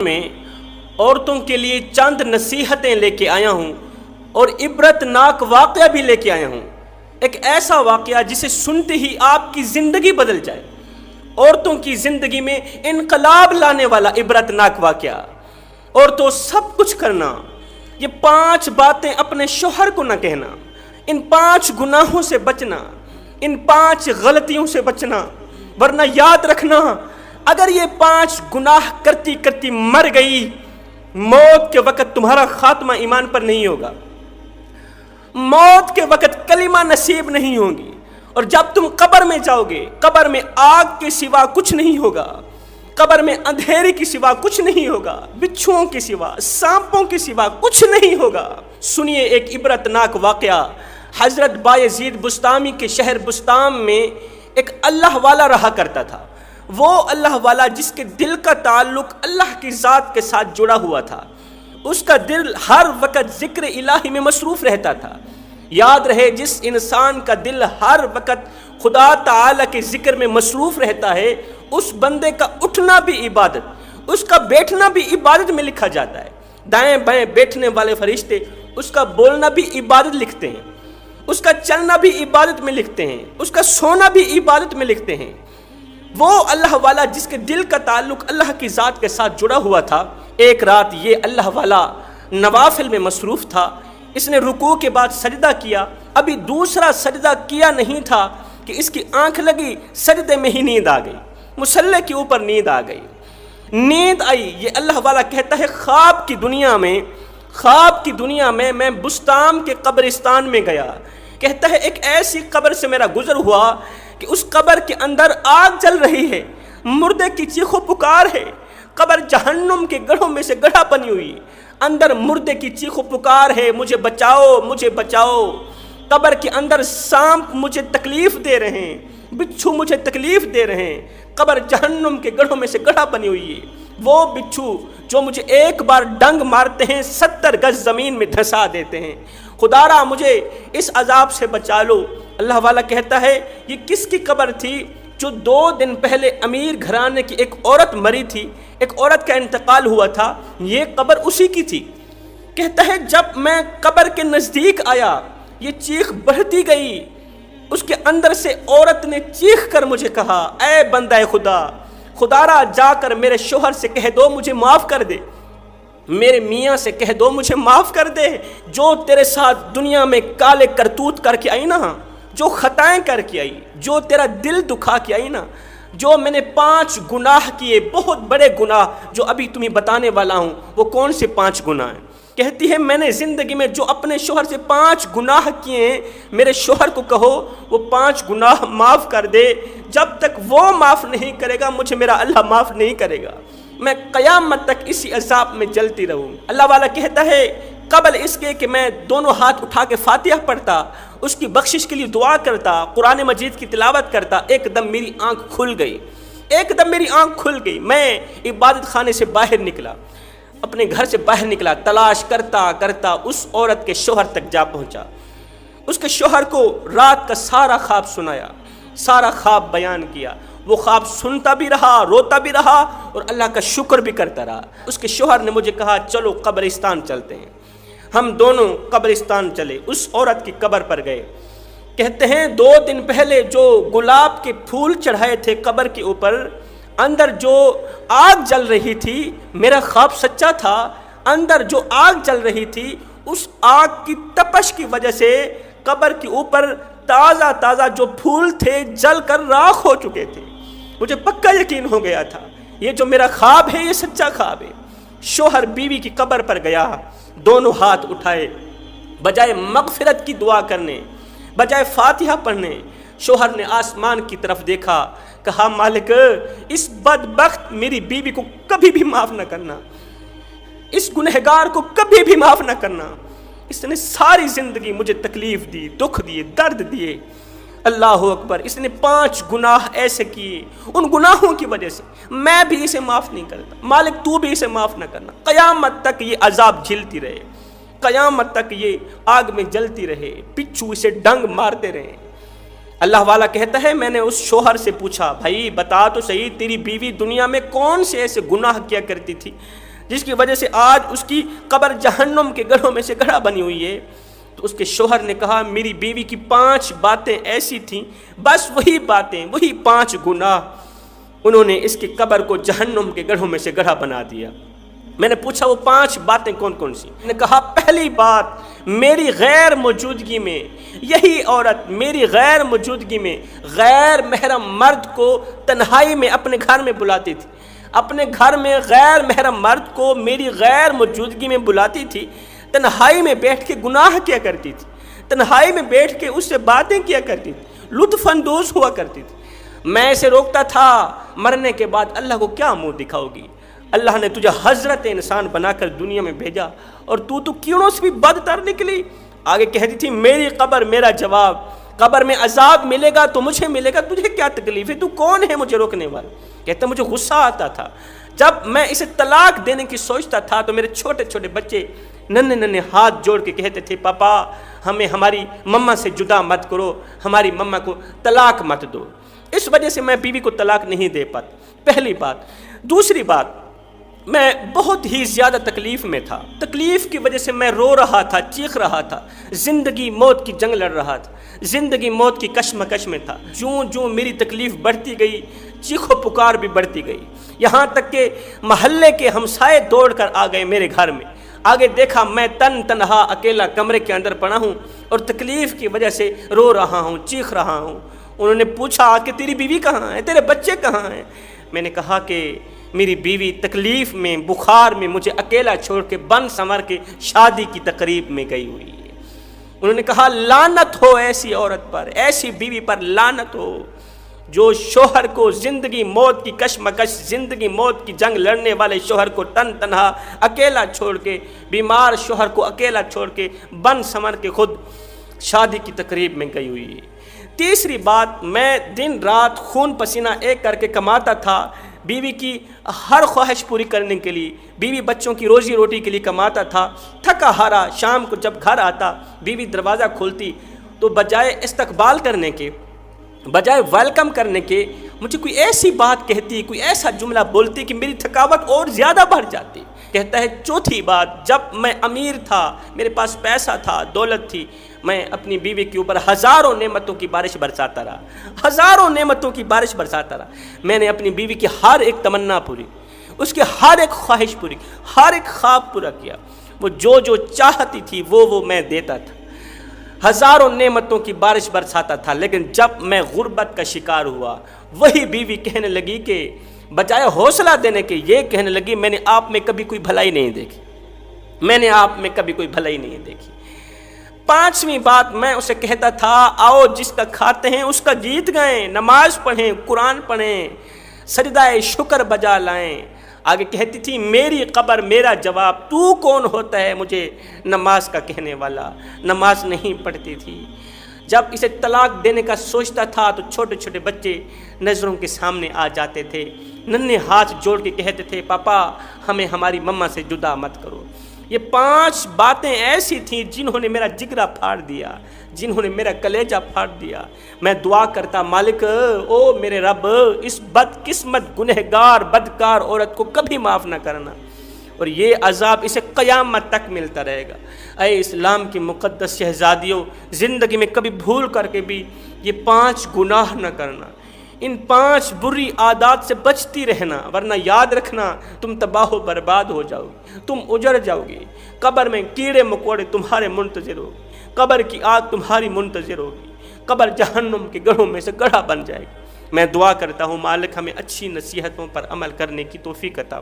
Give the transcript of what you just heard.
میں عورتوں کے لیے چند نصیحتیں لے کے آیا ہوں اور عبرتناک واقعہ بھی لے کے آیا ہوں. ایک ایسا واقعہ جسے سنتے ہی آپ کی زندگی بدل جائے. عورتوں کی زندگی میں انقلاب لانے والا عبرتناک واقعہ. عورتوں سب کچھ کرنا، یہ 5 باتیں اپنے شوہر کو نہ کہنا، ان 5 گناہوں سے بچنا، ان 5 غلطیوں سے بچنا، ورنہ یاد رکھنا اگر یہ 5 گناہ کرتی کرتی مر گئی، موت کے وقت تمہارا خاتمہ ایمان پر نہیں ہوگا، موت کے وقت کلمہ نصیب نہیں ہوگی، اور جب تم قبر میں جاؤ گے، قبر میں آگ کے سوا کچھ نہیں ہوگا، قبر میں اندھیرے کی سوا کچھ نہیں ہوگا، بچھوؤں کے سوا، سانپوں کے سوا کچھ نہیں ہوگا. سنیے ایک عبرتناک واقعہ. حضرت بایزید بسطامی کے شہر بسطام میں ایک اللہ والا رہا کرتا تھا. وہ اللہ والا جس کے دل کا تعلق اللہ کی ذات کے ساتھ جڑا ہوا تھا. اس کا دل ہر وقت ذکر الہی میں مصروف رہتا تھا. یاد رہے، جس انسان کا دل ہر وقت خدا تعالی کے ذکر میں مصروف رہتا ہے، اس بندے کا اٹھنا بھی عبادت، اس کا بیٹھنا بھی عبادت میں لکھا جاتا ہے. دائیں بائیں بیٹھنے والے فرشتے اس کا بولنا بھی عبادت لکھتے ہیں، اس کا چلنا بھی عبادت میں لکھتے ہیں، اس کا سونا بھی عبادت میں لکھتے ہیں. وہ اللہ والا جس کے دل کا تعلق اللہ کی ذات کے ساتھ جڑا ہوا تھا، ایک رات یہ اللہ والا نوافل میں مصروف تھا. اس نے رکوع کے بعد سجدہ کیا. ابھی دوسرا سجدہ کیا نہیں تھا کہ اس کی آنکھ لگی، سجدے میں ہی نیند آ گئی، مصلی کے اوپر نیند آ گئی. نیند آئی. یہ اللہ والا کہتا ہے خواب کی دنیا میں میں بسطام کے قبرستان میں گیا. کہتا ہے ایک ایسی قبر سے میرا گزر ہوا کہ اس قبر کے اندر آگ جل رہی ہے، مردے کی چیخ و پکار ہے. قبر جہنم کے گڑھوں میں سے گڑھا بنی ہوئی، اندر مردے کی چیخ و پکار ہے، مجھے بچاؤ مجھے بچاؤ. قبر کے اندر سانپ مجھے تکلیف دے رہے ہیں، بچھو مجھے تکلیف دے رہے ہیں. قبر جہنم کے گڑھوں میں سے گڑھا بنی ہوئی ہے. وہ بچھو جو مجھے ایک بار ڈنگ مارتے ہیں 70 گز زمین میں دھسا دیتے ہیں. خدارا مجھے اس عذاب سے بچا لو. اللہ والا کہتا ہے یہ کس کی قبر تھی؟ جو 2 دن پہلے امیر گھرانے کی ایک عورت مری تھی، ایک عورت کا انتقال ہوا تھا، یہ قبر اسی کی تھی. کہتا ہے جب میں قبر کے نزدیک آیا، یہ چیخ بڑھتی گئی. اس کے اندر سے عورت نے چیخ کر مجھے کہا، اے بندہ خدا، خدارا جا کر میرے شوہر سے کہہ دو مجھے معاف کر دے، میرے میاں سے کہہ دو مجھے معاف کر دے. جو تیرے ساتھ دنیا میں کالے کرتوت کر کے آئی نا، جو خطائیں کر کے آئی، جو تیرا دل دکھا کے آئی نا، جو میں نے 5 گناہ کیے، بہت بڑے گناہ جو ابھی تمہیں بتانے والا ہوں. وہ کون سے 5 گناہ ہیں؟ کہتی ہے میں نے زندگی میں جو اپنے شوہر سے 5 گناہ کیے ہیں، میرے شوہر کو کہو وہ 5 گناہ معاف کر دے. جب تک وہ معاف نہیں کرے گا مجھے میرا اللہ معاف نہیں کرے گا، میں قیامت تک اسی عذاب میں جلتی رہوں. اللہ والا کہتا ہے قبل اس کے کہ میں دونوں ہاتھ اٹھا کے فاتحہ پڑھتا، اس کی بخشش کے لیے دعا کرتا، قرآن مجید کی تلاوت کرتا، ایک دم میری آنکھ کھل گئی. میں عبادت خانے سے باہر نکلا، اپنے گھر سے باہر نکلا، تلاش کرتا کرتا اس عورت کے شوہر تک جا پہنچا. اس کے شوہر کو رات کا سارا خواب سنایا، سارا خواب بیان کیا. وہ خواب سنتا بھی رہا، روتا بھی رہا، اور اللہ کا شکر بھی کرتا رہا. اس کے شوہر نے مجھے کہا چلو قبرستان چلتے ہیں. ہم دونوں قبرستان چلے، اس عورت کی قبر پر گئے. کہتے ہیں 2 دن پہلے جو گلاب کے پھول چڑھائے تھے قبر کے اوپر، اندر جو آگ جل رہی تھی، میرا خواب سچا تھا. اندر جو آگ جل رہی تھی، اس آگ کی تپش کی وجہ سے قبر کے اوپر تازہ جو پھول تھے جل کر راکھ ہو چکے تھے. مجھے پکا یقین ہو گیا تھا یہ جو میرا خواب ہے یہ سچا خواب ہے. شوہر بیوی کی قبر پر گیا، دونوں ہاتھ اٹھائے، بجائے مغفرت کی دعا کرنے، بجائے فاتحہ پڑھنے، شوہر نے آسمان کی طرف دیکھا، کہا مالک اس بدبخت میری بیوی کو کبھی بھی معاف نہ کرنا، اس گنہگار کو کبھی بھی معاف نہ کرنا. اس نے ساری زندگی مجھے تکلیف دی، دکھ دیے، درد دیے. اللہ اکبر. اس نے 5 گناہ ایسے کیے، ان گناہوں کی وجہ سے میں بھی اسے معاف نہیں کرتا. مالک تو بھی اسے معاف نہ کرنا. قیامت تک یہ عذاب جھلتی رہے، قیامت تک یہ آگ میں جلتی رہے، پچھو اسے ڈنگ مارتے رہے. اللہ والا کہتا ہے میں نے اس شوہر سے پوچھا بھائی بتا تو صحیح تیری بیوی دنیا میں کون سے ایسے گناہ کیا کرتی تھی جس کی وجہ سے آج اس کی قبر جہنم کے گڑھوں میں سے گڑھا بنی ہوئی ہے۔ تو اس کے شوہر نے کہا میری بیوی کی 5 باتیں ایسی تھیں، بس وہی باتیں، وہی 5 گناہ انہوں نے اس کی قبر کو جہنم کے گڑھوں میں سے گڑھا بنا دیا۔ میں نے پوچھا وہ 5 باتیں کون کون سی؟ میں نے کہا پہلی بات، میری غیر موجودگی میں یہی عورت میری غیر موجودگی میں غیر محرم مرد کو تنہائی میں اپنے گھر میں بلاتی تھی، اپنے گھر میں غیر محرم مرد کو میری غیر موجودگی میں بلاتی تھی، تنہائی میں بیٹھ کے گناہ کیا کرتی تھی، تنہائی میں بیٹھ کے اس سے باتیں کیا کرتی تھی، لطف اندوز ہوا کرتی تھی۔ میں اسے روکتا تھا، مرنے کے بعد اللہ کو کیا منہ دکھاؤ گی؟ اللہ نے تجھے حضرت انسان بنا کر دنیا میں بھیجا اور تو کیڑوں سے بھی بدتر نکلی۔ آگے کہتی تھی میری قبر میرا جواب، قبر میں عذاب ملے گا تو مجھے ملے گا، تجھے کیا تکلیف ہے، تو کون ہے مجھے روکنے والا؟ کہتا مجھے غصہ آتا تھا جب میں اسے طلاق دینے کی سوچتا تھا تو میرے چھوٹے چھوٹے بچے ننھے ننھے ہاتھ جوڑ کے کہتے تھے پاپا ہمیں ہماری مما سے جدا مت کرو، ہماری مما کو طلاق مت دو۔ اس وجہ سے میں بیوی کو طلاق نہیں دے پاتا، پہلی بات۔ دوسری بات، میں بہت ہی زیادہ تکلیف میں تھا، تکلیف کی وجہ سے میں رو رہا تھا، چیخ رہا تھا، زندگی موت کی جنگ لڑ رہا تھا، زندگی موت کی کشمکش میں تھا۔ جوں جوں میری تکلیف بڑھتی گئی، چیخ و پکار بھی بڑھتی گئی، یہاں تک کہ محلے کے ہمسائے دوڑ کر آ گئے میرے گھر میں۔ آگے دیکھا میں تنہا اکیلا کمرے کے اندر پڑا ہوں اور تکلیف کی وجہ سے رو رہا ہوں، چیخ رہا ہوں۔ انہوں نے پوچھا کہ تیری بیوی کہاں ہے، تیرے بچے کہاں ہیں؟ میں نے کہا کہ میری بیوی تکلیف میں، بخار میں مجھے اکیلا چھوڑ کے بن سنور کے شادی کی تقریب میں گئی ہوئی ہے۔ انہوں نے کہا لعنت ہو ایسی عورت پر، ایسی بیوی پر لعنت ہو جو شوہر کو زندگی موت کی کشمکش، زندگی موت کی جنگ لڑنے والے شوہر کو تنہا اکیلا چھوڑ کے، بیمار شوہر کو اکیلا چھوڑ کے بن سنور کے خود شادی کی تقریب میں گئی ہوئی ہے۔ تیسری بات، میں دن رات خون پسینہ ایک کر کے کماتا تھا، بیوی کی ہر خواہش پوری کرنے کے لیے، بیوی بچوں کی روزی روٹی کے لیے کماتا تھا، تھکا ہارا شام کو جب گھر آتا بیوی دروازہ کھولتی تو بجائے استقبال کرنے کے، بجائے ویلکم کرنے کے، مجھے کوئی ایسی بات کہتی، کوئی ایسا جملہ بولتی کہ میری تھکاوٹ اور زیادہ بڑھ جاتی۔ کہتا ہے چوتھی بات، جب میں امیر تھا، میرے پاس پیسہ تھا، دولت تھی، میں اپنی بیوی کے اوپر ہزاروں نعمتوں کی بارش برساتا رہا، ہزاروں نعمتوں کی بارش برساتا رہا۔ میں نے اپنی بیوی کی ہر ایک تمنا پوری، اس کی ہر ایک خواہش پوری، ہر ایک خواب پورا کیا۔ وہ جو چاہتی تھی وہ میں دیتا تھا، ہزاروں نعمتوں کی بارش برساتا تھا۔ لیکن جب میں غربت کا شکار ہوا، وہی بیوی کہنے لگی کہ بجائے حوصلہ دینے کے یہ کہنے لگی میں نے آپ میں کبھی کوئی بھلائی نہیں دیکھی، میں نے آپ میں کبھی کوئی بھلائی نہیں دیکھی۔ پانچویں بات، میں اسے کہتا تھا آؤ جس کا کھاتے ہیں اس کا گیت گائیں، نماز پڑھیں، قرآن پڑھیں، سجدہ شکر بجا لائیں۔ آگے کہتی تھی میری قبر میرا جواب، تو کون ہوتا ہے مجھے نماز کا کہنے والا؟ نماز نہیں پڑھتی تھی۔ جب اسے طلاق دینے کا سوچتا تھا تو چھوٹے چھوٹے بچے نظروں کے سامنے آ جاتے تھے، ننھے ہاتھ جوڑ کے کہتے تھے پاپا ہمیں ہماری مما سے جدا مت کرو۔ یہ 5 باتیں ایسی تھیں جنہوں نے میرا جگرا پھاڑ دیا، جنہوں نے میرا کلیجہ پھاڑ دیا۔ میں دعا کرتا مالک او میرے رب، اس بدقسمت گنہگار بدکار عورت کو کبھی معاف نہ کرنا، اور یہ عذاب اسے قیامت تک ملتا رہے گا۔ اے اسلام کی مقدس شہزادیوں، زندگی میں کبھی بھول کر کے بھی یہ 5 گناہ نہ کرنا، ان 5 بری عادات سے بچتی رہنا، ورنہ یاد رکھنا تم تباہ و برباد ہو جاؤ گے، تم اجڑ جاؤ گے، قبر میں کیڑے مکوڑے تمہارے منتظر ہوگے، قبر کی آگ تمہاری منتظر ہوگی، قبر جہنم کے گڑھوں میں سے گڑھا بن جائے گی۔ میں دعا کرتا ہوں مالک ہمیں اچھی نصیحتوں پر عمل کرنے کی توفیق عطا